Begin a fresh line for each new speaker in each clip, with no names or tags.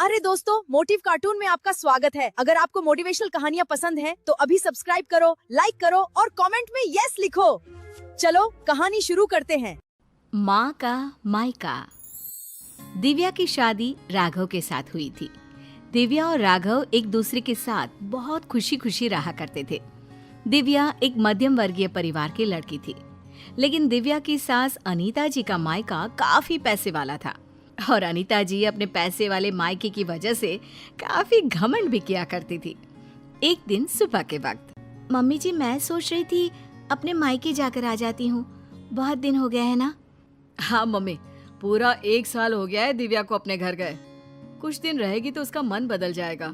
अरे दोस्तों, motive cartoon में आपका स्वागत है। अगर आपको मोटिवेशनल कहानियाँ पसंद हैं, तो अभी सब्सक्राइब करो, लाइक करो और कमेंट में यस लिखो। चलो कहानी शुरू करते हैं।
माँ का मायका। दिव्या की शादी राघव के साथ हुई थी। दिव्या और राघव एक दूसरे के साथ बहुत खुशी खुशी रहा करते थे। दिव्या एक मध्यम वर्गीय परिवार की लड़की थी, लेकिन दिव्या की सास अनीता जी का मायका काफी पैसे वाला था और अनीता जी अपने पैसे वाले मायके की वजह से काफी घमंड भी किया करती थी। एक दिन सुबह के वक्त, मम्मी जी मैं सोच रही थी अपने मायके जाकर आ जाती हूँ, बहुत दिन हो गया है ना। हाँ मम्मी, पूरा 1 साल हो गया है दिव्या को अपने घर गए। कुछ दिन रहेगी तो उसका मन बदल जाएगा।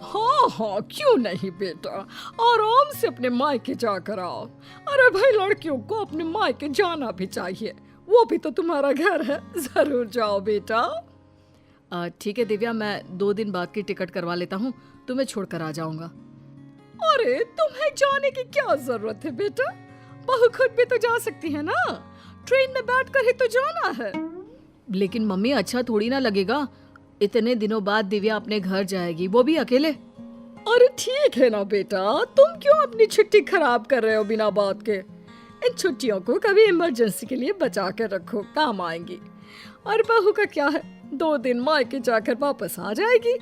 हाँ हाँ, क्यों नहीं बेटा, आराम से अपने मायके जाकर आओ। अरे भाई, लड़कियों को अपने मायके जाना भी चाहिए, वो भी तो तुम्हारा घर है। जरूर जाओ बेटा।
ठीक है दिव्या, मैं 2 दिन बाद की टिकट करवा लेता हूँ, तुम्हें छोड़कर आ जाऊंगा।
अरे तुम्हें जाने की क्या जरूरत है बेटा, बहू खुद भी तो जा सकती है ना, ट्रेन में बैठकर ही तो जाना है।
लेकिन मम्मी अच्छा थोड़ी ना लगेगा, इतने दिनों बाद दिव्या अपने घर जाएगी, वो भी अकेले।
अरे ठीक है ना बेटा, तुम क्यों अपनी छुट्टी खराब कर रहे हो बिना बात के। इन छुट्टियों को कभी इमरजेंसी के लिए बचा कर रखो, काम आएंगी। और बहू का क्या है, 2 दिन मायके जाकर वापस आ जाएगी।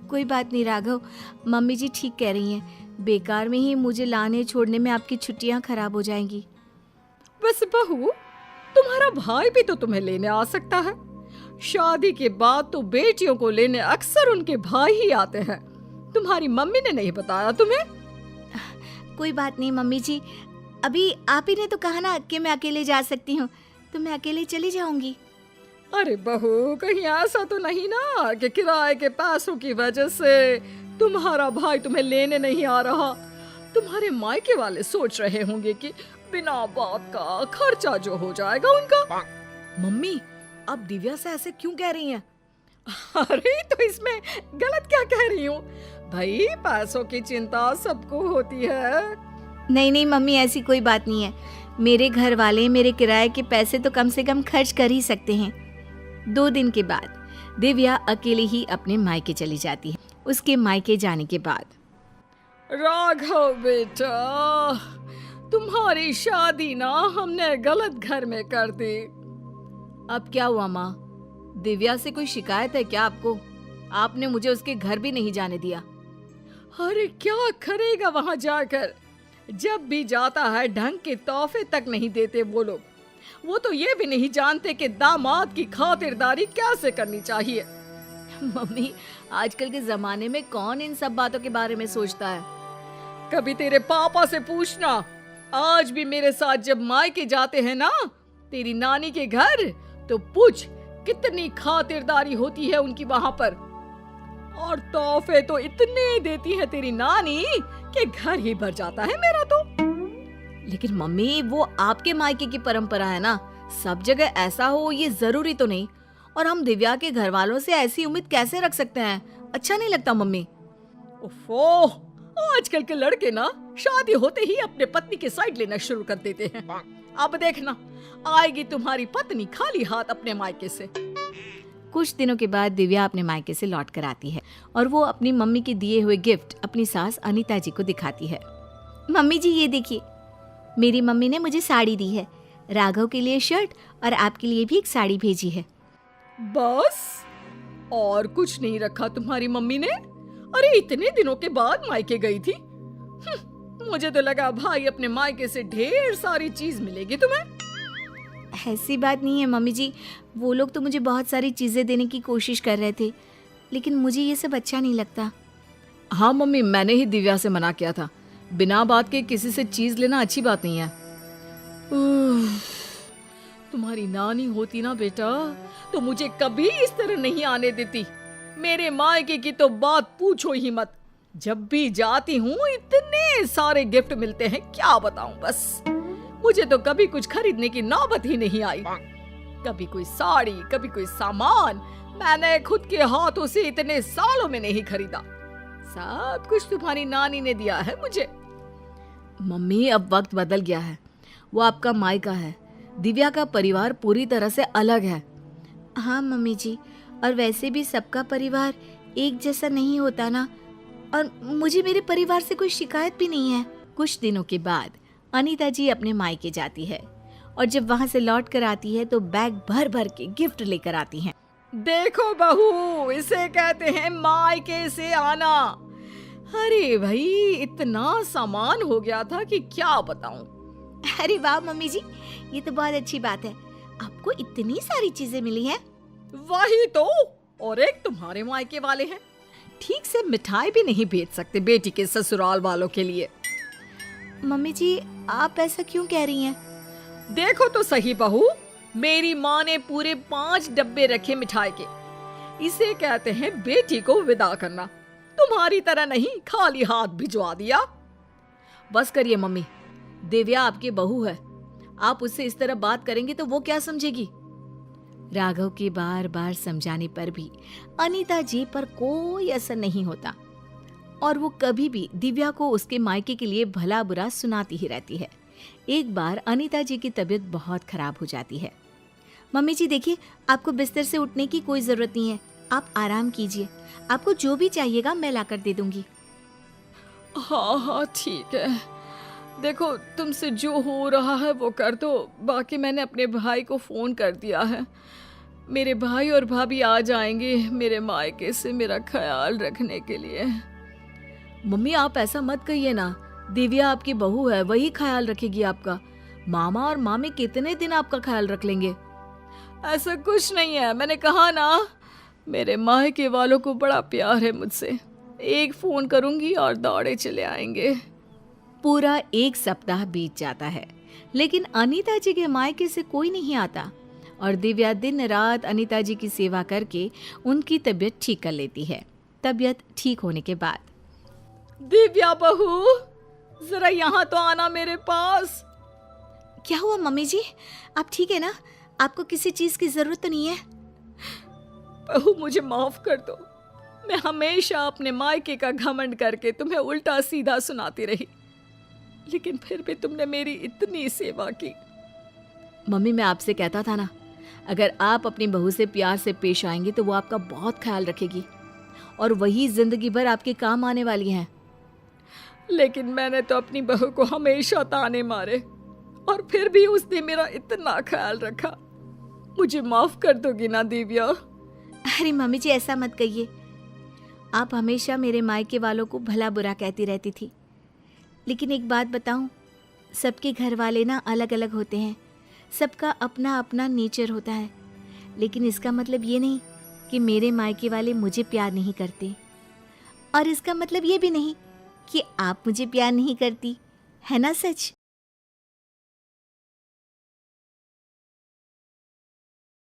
कोई बात नहीं राघव, मम्मी जी ठीक कह रही हैं, बेकार में ही मुझे लाने छोड़ने में आपकी छुट्टियां खराब हो जाएंगी।
वैसे बहू, तुम्हारा भाई भी तो तुम्हें लेने आ सकता है। शादी के बाद तो बेटियों को लेने अक्सर उनके भाई ही आते हैं। तुम्हारी मम्मी ने नहीं बताया तुम्हें?
कोई बात नहीं मम्मी जी, अभी आप ही ने तो कहा ना कि मैं अकेले जा सकती हूँ, तो मैं अकेले चली जाऊंगी।
अरे बहू, कहीं ऐसा तो नहीं ना कि किराए के पैसों की वजह से तुम्हारा भाई तुम्हें लेने नहीं आ रहा। तुम्हारे मायके वाले सोच रहे होंगे कि बिना बात का खर्चा जो हो जाएगा उनका।
मम्मी, अब दिव्या से ऐसे क्यों कह रही हैं?
अरे तो इसमें गलत क्या कह रही हूँ भाई, पैसों की चिंता सबको होती है।
नहीं मम्मी, ऐसी कोई बात नहीं है। मेरे घर वाले मेरे किराए के पैसे तो कम से कम खर्च कर ही सकते हैं। 2 दिन के बाद दिव्या अकेले ही अपने मायके चली जाती है। उसके मायके जाने के बाद,
राघव बेटा, तुम्हारी शादी ना हमने गलत घर में कर दी।
अब क्या हुआ माँ? दिव्या से कोई शिकायत है क्या आपको? आपने मुझे उसके घर भी नहीं जाने दिया।
अरे क्या करेगा वहां जाकर, जब भी जाता है ढंग के तोहफे तक नहीं देते वो लोग। वो तो ये भी नहीं जानते कि दामाद की खातिरदारी कैसे करनी चाहिए।
मम्मी, आजकल के जमाने में कौन इन सब बातों के बारे में सोचता है?
कभी तेरे पापा से पूछना, आज भी मेरे साथ जब मायके जाते हैं ना तेरी नानी के घर, तो पूछ कितनी खातिरदारी होती है उनकी वहां पर। और तोहफे तो इतने देती है तेरी नानी कि घर ही भर जाता है मेरा तो।
लेकिन मम्मी, वो आपके मायके की परंपरा है ना, सब जगह ऐसा हो ये जरूरी तो नहीं। और हम दिव्या के घर वालों से ऐसी उम्मीद कैसे रख सकते हैं? अच्छा नहीं लगता मम्मी।
ओफो, आजकल के लड़के ना शादी होते ही अपने पत्नी के साइड लेना शुरू कर देते हैं। अब देखना, आएगी तुम्हारी पत्नी खाली हाथ अपने मायके से।
कुछ दिनों के बाद दिव्या अपने मायके से लौट कर आती है और वो अपनी मम्मी के दिए हुए गिफ्ट अपनी सास अनीता जी को दिखाती है। मम्मी जी ये देखिए, मेरी मम्मी ने मुझे साड़ी दी है, राघव के लिए शर्ट और आपके लिए भी एक साड़ी भेजी है।
बस? और कुछ नहीं रखा तुम्हारी मम्मी ने? अरे इतने दिनों के बाद मायके गई थी। मुझे तो लगा भाई अपने मायके से ढेर सारी चीज मिलेगी तुम्हें।
ऐसी बात नहीं है मम्मी जी, वो लोग तो मुझे बहुत सारी चीजें देने की कोशिश कर रहे थे, लेकिन मुझे ये सब अच्छा नहीं लगता। हाँ मम्मी, मैंने ही दिव्या से मना किया था, बिना बात के किसी से चीज लेना अच्छी बात नहीं है।
तुम्हारी नानी होती ना बेटा, तो मुझे कभी इस तरह नहीं आने देती। मेरे मायके की तो बात पूछो ही मत। जब भी जाती हूँ इतने सारे गिफ्ट मिलते हैं, क्या बताऊं। बस मुझे तो कभी कुछ खरीदने की नौबत ही नहीं आई। कभी कोई साड़ी, कभी कोई सामान मैंने खुद के हाथों से इतने सालों में नहीं खरीदा। सब कुछ तुम्हारी नानी ने दिया है मुझे।
मम्मी, अब वक्त बदल गया है, वो आपका मायका है, दिव्या का परिवार पूरी तरह से अलग है। हाँ मम्मी जी, और वैसे भी सबका परिवार एक जैसा नहीं होता ना, और मुझे मेरे परिवार से कोई शिकायत भी नहीं है। कुछ दिनों के बाद अनीता जी अपने मायके जाती है और जब वहां से लौट कर आती है तो बैग भर भर के गिफ्ट लेकर आती हैं।
देखो बहू, इसे कहते हैं मायके से आना। अरे भाई, इतना सामान हो गया था कि क्या बताऊं।
अरे वाह मम्मी जी, ये तो बहुत अच्छी बात है, आपको इतनी सारी चीजें मिली हैं।
वही तो, और एक तुम्हारे मायके वाले हैं, ठीक से मिठाई भी नहीं भेज सकते बेटी के ससुराल वालों के लिए।
मम्मी जी, आप ऐसा क्यों कह रही हैं?
देखो तो सही बहू, मेरी माँ ने पूरे 5 डब्बे रखे मिठाई के। इसे कहते हैं बेटी को विदा करना। तुम्हारी तरह नहीं खाली हाथ भिजवा दिया। बस करिए मम्मी, दिव्या आपकी बहू है, आप उससे इस तरह बात करेंगे तो वो क्या समझेगी।
राघव के बार बार समझाने पर भी अनीता जी पर कोई असर नहीं होता और वो कभी भी दिव्या को उसके मायके के लिए भला बुरा सुनाती ही रहती है। एक बार अनीता जी की तबीयत बहुत खराब हो जाती है। मम्मी जी देखिए, आपको बिस्तर से उठने की कोई जरूरत नहीं है, आप आराम कीजिए, आपको जो भी चाहिएगा मैं लाकर दे दूंगी।
हाँ हाँ ठीक है, देखो तुमसे जो हो रहा है वो कर दो। बाकी मैंने अपने भाई को फोन कर दिया है, मेरे भाई और भाभी आ जाएंगे मेरे मायके से मेरा ख्याल रखने के लिए।
मम्मी आप ऐसा मत कहिए ना, दिव्या आपकी बहू है, वही ख्याल रखेगी आपका। मामा और मामी कितने दिन आपका ख्याल रख लेंगे।
ऐसा कुछ नहीं है, मैंने कहा ना, मेरे मायके वालों को बड़ा प्यार है मुझसे। एक फोन करूंगी और दौड़े चले आएंगे।
पूरा 1 सप्ताह बीत जाता है, लेकिन अनीता जी के मायके से कोई नहीं आता और दिव्या दिन रात अनीता जी की सेवा करके उनकी तबीयत ठीक कर लेती है। तबीयत ठीक होने के बाद,
दिव्या बहू, जरा यहाँ तो आना मेरे पास।
क्या हुआ मम्मी जी, आप ठीक है ना? आपको किसी चीज की जरूरत तो नहीं है?
बहू मुझे माफ कर दो, मैं हमेशा अपने मायके का घमंड करके तुम्हें उल्टा सीधा सुनाती रही, लेकिन फिर भी तुमने मेरी इतनी सेवा की।
मम्मी मैं आपसे कहता था ना, अगर आप अपनी बहू से प्यार से पेश आएंगे तो वो आपका बहुत ख्याल रखेगी और वही जिंदगी भर आपके काम आने वाली हैं।
लेकिन मैंने तो अपनी बहू को हमेशा ताने मारे और फिर भी उसने मेरा इतना ख्याल रखा। मुझे माफ कर दोगी ना दिव्या?
अरे मम्मी जी ऐसा मत कहिए, आप हमेशा मेरे मायके वालों को भला बुरा कहती रहती थी, लेकिन एक बात बताऊं, सबके घर वाले ना अलग अलग होते हैं, सबका अपना अपना नेचर होता है, लेकिन इसका मतलब ये नहीं कि मेरे मायके वाले मुझे प्यार नहीं करते, और इसका मतलब ये भी नहीं कि आप मुझे प्यार नहीं करती, है ना सच?